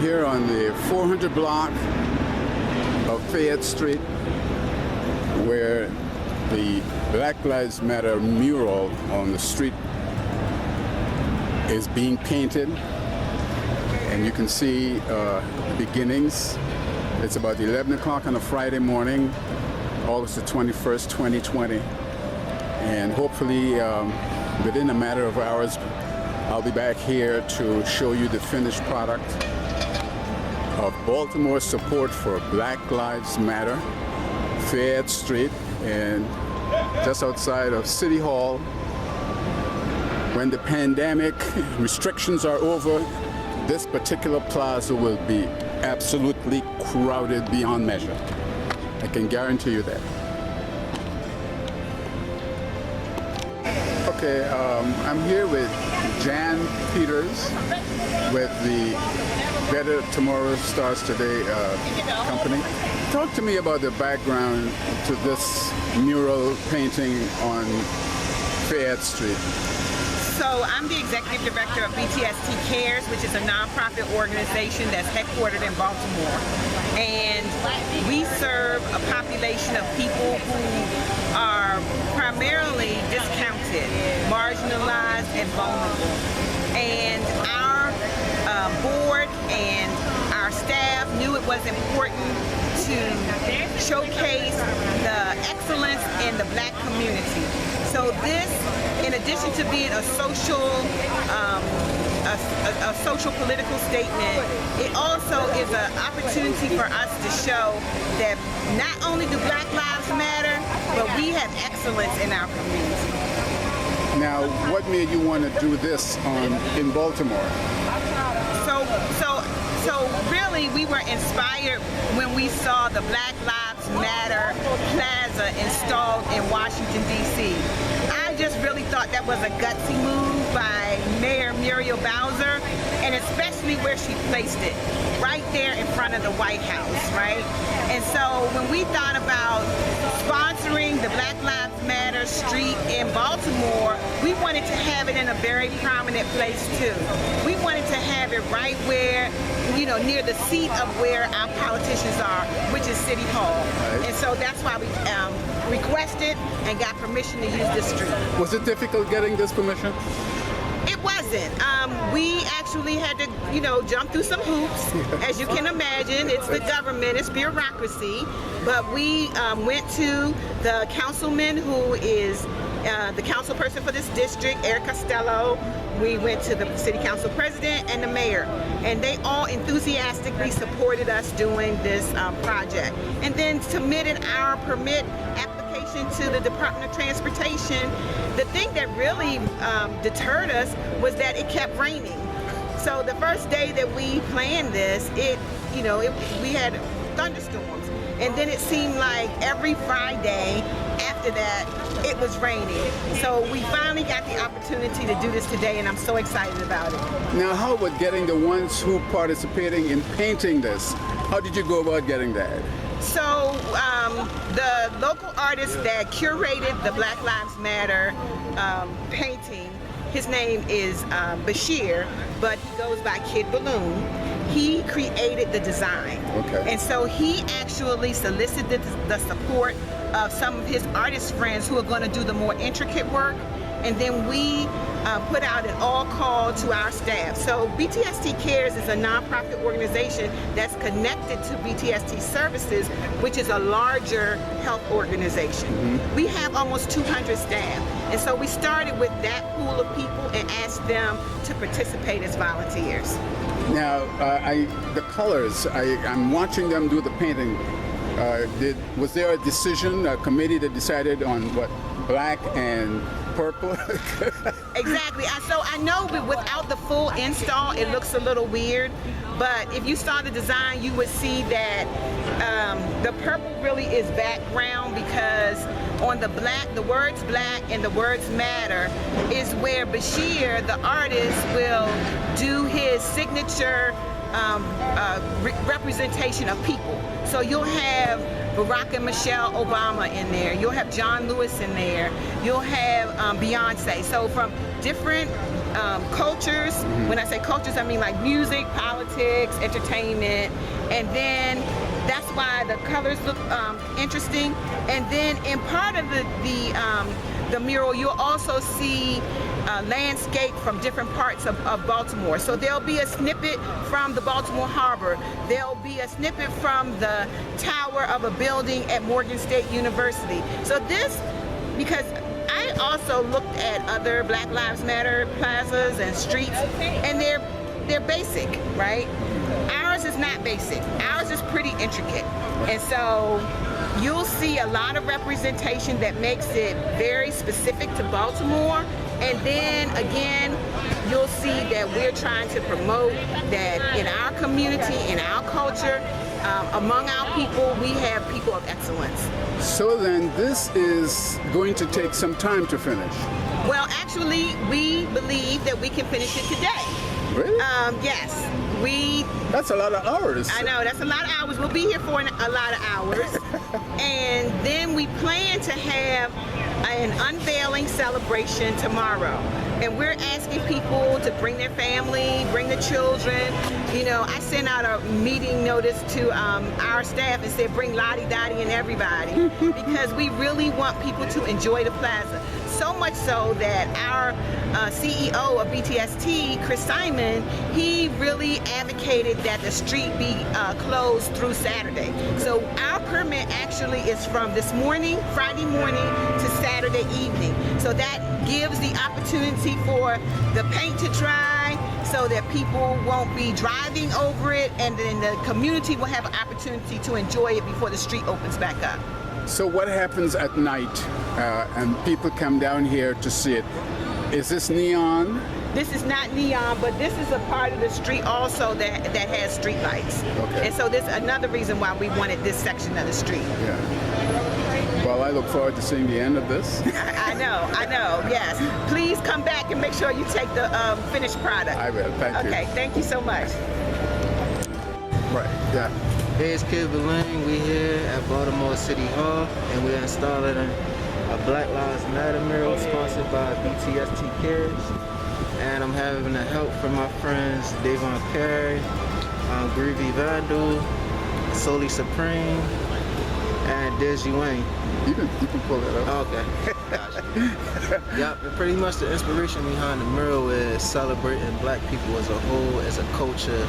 here on the 400 block of Fayette Street, where the Black Lives Matter mural on the street is being painted. And you can see the beginnings. It's about 11 o'clock on a Friday morning, August the 21st, 2020. And hopefully within a matter of hours, I'll be back here to show you the finished product of Baltimore's support for Black Lives Matter, Fayette Street, and just outside of City Hall. When the pandemic restrictions are over, this particular plaza will be absolutely crowded beyond measure. I can guarantee you that. Okay, I'm here with Jan Peters with the Better Tomorrow Starts Today company. Talk to me about the background to this mural painting on Fayette Street. So I'm the executive director of BTST Cares, which is a nonprofit organization that's headquartered in Baltimore. And we serve a population of people who are primarily discounted, marginalized, and vulnerable. And our board and our staff knew it was important to showcase the excellence in the Black community. So this, in addition to being a social political statement, it also is an opportunity for us to show that not only do Black Lives Matter, but we have excellence in our community. Now, what made you want to do this in Baltimore? So really, we were inspired when we saw the Black Lives Matter Plaza installed in Washington, D.C. I just really thought that was a gutsy move by Mayor Muriel Bowser, and especially where she placed it, right there in front of the White House, right? And so when we thought about sponsoring the Black Lives Matter street in Baltimore, we wanted to have it in a very prominent place too. We wanted to have it right where, you know, near the seat of where our politicians are, which is City Hall. Right. And so that's why we requested and got permission to use this street. Was it difficult getting this permission? It wasn't. We actually had to, you know, jump through some hoops. As you can imagine, it's the government, it's bureaucracy. But we went to the councilman who is the council person for this district, Eric Costello. We went to the city council president and the mayor, and they all enthusiastically supported us doing this project. And then submitted our permit application to the Department of Transportation. The thing that really deterred us was that it kept raining. So the first day that we planned this, we had thunderstorms. And then it seemed like every Friday after that, it was raining. So we finally got the opportunity to do this today, and I'm so excited about it. Now, how about getting the ones who participating in painting this? How did you go about getting that? So the local artist that curated the Black Lives Matter painting, his name is Bashir, but he goes by Kid Balloon. He created the design. Okay. And so he actually solicited the support of some of his artist friends who are going to do the more intricate work. And then we put out an all call to our staff. So BTST Cares is a nonprofit organization that's connected to BTST Services, which is a larger health organization. Mm-hmm. We have almost 200 staff. And so we started with that pool of people and asked them to participate as volunteers. Now, the colors, I'm watching them do the painting. Was there a decision, a committee that decided on what, black and purple? Exactly. So I know without the full install, it looks a little weird. But if you saw the design, you would see that the purple really is background, because on the black, the words black and the words matter is where Bashir, the artist, will do his signature representation of people. So you'll have Barack and Michelle Obama in there. You'll have John Lewis in there. You'll have Beyonce. So from different cultures. When I say cultures, I mean like music, politics, entertainment, and then that's why the colors look interesting. And then in part of the mural, you'll also see landscape from different parts of Baltimore. So there'll be a snippet from the Baltimore Harbor. There'll be a snippet from the tower of a building at Morgan State University. So this, because I also looked at other Black Lives Matter plazas and streets, and they're basic, right? Ours is not basic. Ours is pretty intricate. And so you'll see a lot of representation that makes it very specific to Baltimore. And then again, you'll see that we're trying to promote that in our community, in our culture, among our people, we have people of excellence. So then this is going to take some time to finish. Well, actually, we believe that we can finish it today. Really? Yes. That's a lot of hours. I know, that's a lot of hours. We'll be here for a lot of hours. And then we plan to have an unveiling celebration tomorrow. And we're asking people to bring their family, bring the children. You know, I sent out a meeting notice to our staff and said, bring Lottie Dottie and everybody, because we really want people to enjoy the plaza. So much so that our CEO of BTST, Chris Simon, he really advocated that the street be closed through Saturday. So our permit actually is from this morning, Friday morning, to Saturday evening. So that gives the opportunity for the paint to dry, so that people won't be driving over it, and then the community will have an opportunity to enjoy it before the street opens back up. So what happens at night and people come down here to see it? Is this neon? This is not neon, but this is a part of the street also that has street lights. Okay. And so this is another reason why we wanted this section of the street. Yeah. Well, I look forward to seeing the end of this. I know, yes. Please come back and make sure you take the finished product. I will, thank you. Okay, thank you so much. Right, yeah. Hey, it's Kid Valang. We here at Baltimore City Hall, and we're installing a Black Lives Matter mural sponsored by BTST Cares. And I'm having the help from my friends Davon Carey, Groovy Vandal, Soli Supreme, and Desi Wayne. You can pull that up. Okay. Gotcha. Yep, and pretty much the inspiration behind the mural is celebrating black people as a whole, as a culture.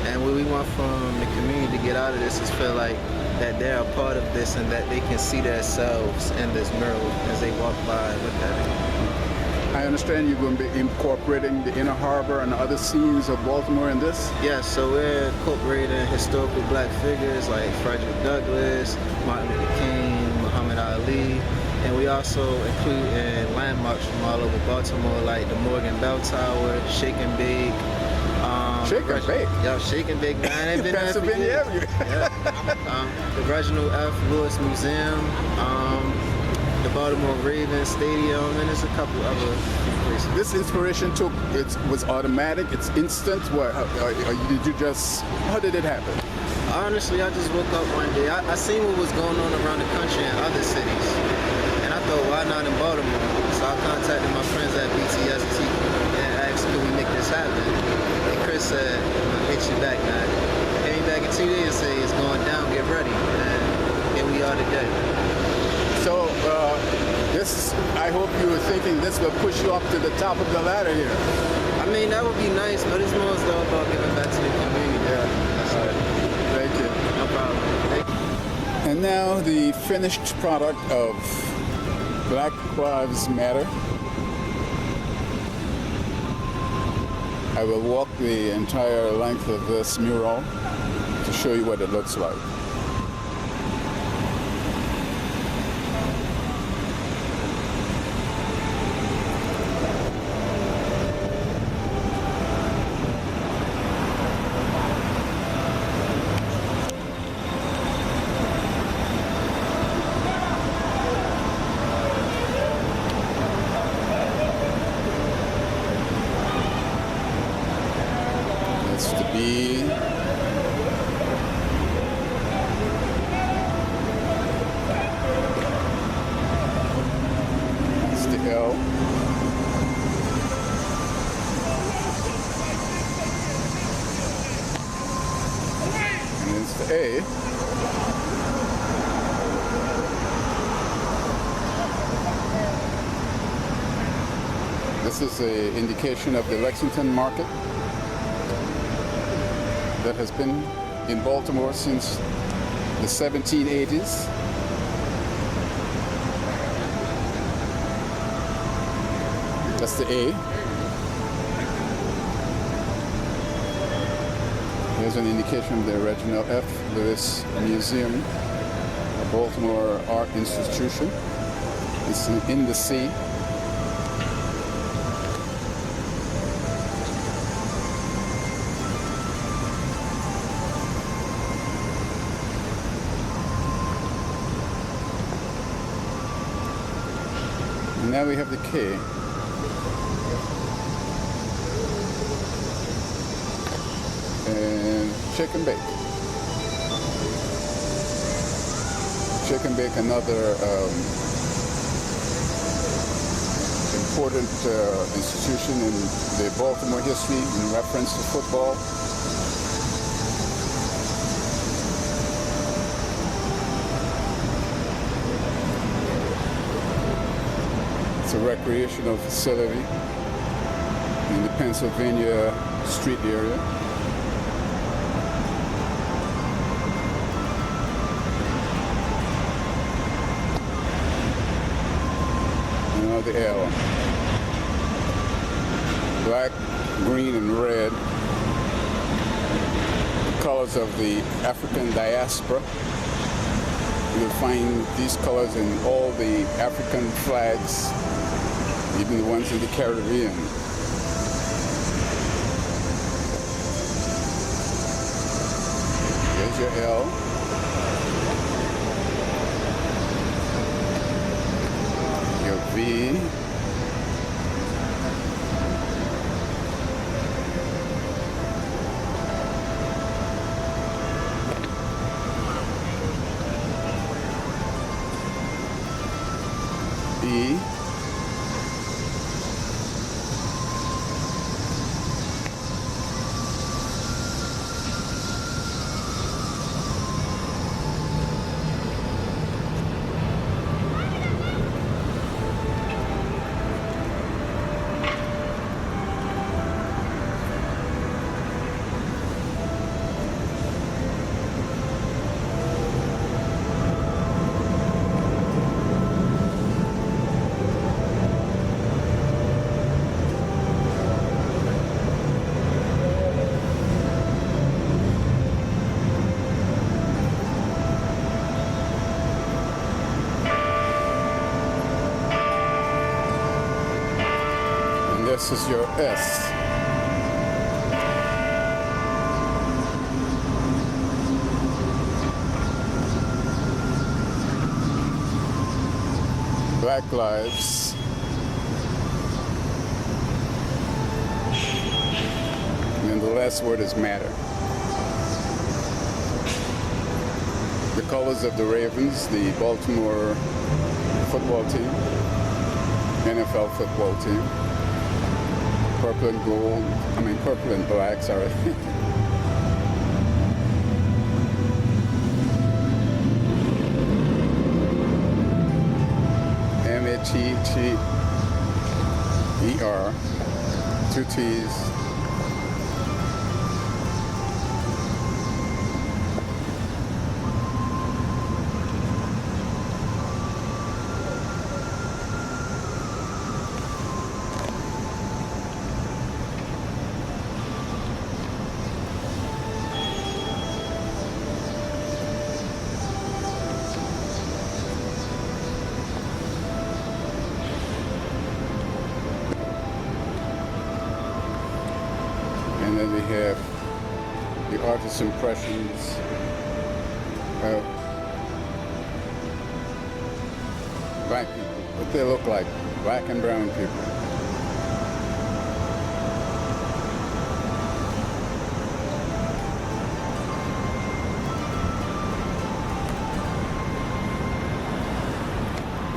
And what we want from the community to get out of this is feel like that they're a part of this and that they can see themselves in this mural as they walk by and look at it. I understand you're going to be incorporating the Inner Harbor and other scenes of Baltimore in this? Yes, so we're incorporating historical black figures like Frederick Douglass, Martin Luther King, Muhammad Ali, and we also include in landmarks from all over Baltimore like the Morgan Bell Tower, Shake and Bake. Shake and Bake? Yeah, Shake and Bake, man. They've been there for Pennsylvania years. Avenue. Yeah. The Reginald F. Lewis Museum, the Baltimore Ravens Stadium, and there's a couple other places. This inspiration was automatic, it's instant. What? Did you just, how did it happen? Honestly, I just woke up one day. I seen what was going on around the country in other cities, and I thought, why not in Baltimore? So I contacted my friends at BTST and asked, could we make this happen? And Chris said, I'll hit you back, man. Came back in 2 days and said, it's going down, get ready. And here we are today. So I hope you were thinking this will push you up to the top of the ladder here. I mean, that would be nice, but it's more so about giving back to the community. Yeah. All right. Thank you. No problem. Thank you. And now the finished product of Black Lives Matter. I will walk the entire length of this mural to show you what it looks like. the A. This is an indication of the Lexington market that has been in Baltimore since the 1780s. That's the A. Here's an indication of the original F, Lewis Museum, a Baltimore art institution. It's in the C. And now we have the K. And shake and bake. Shake and bake, another important institution in the Baltimore history in reference to football. It's a recreational facility in the Pennsylvania Street area. And now the L. Black, green, and red. The colors of the African diaspora. You'll find these colors in all the African flags, even the ones in the Caribbean. There's your L. Your V. E. This is your S. Black Lives. And then the last word is matter. The colors of the Ravens, the Baltimore football team, NFL football team. Purple and gold, purple and black, sorry. M-A-T-T-E-R, 2 T's. And then we have the artist's impressions of black people, what they look like, black and brown people.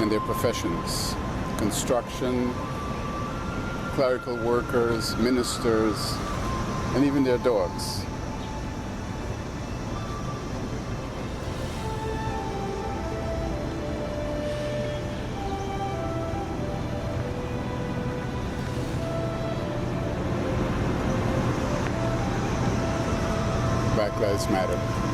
And their professions: construction, clerical workers, ministers, and even their dogs. Black Lives Matter.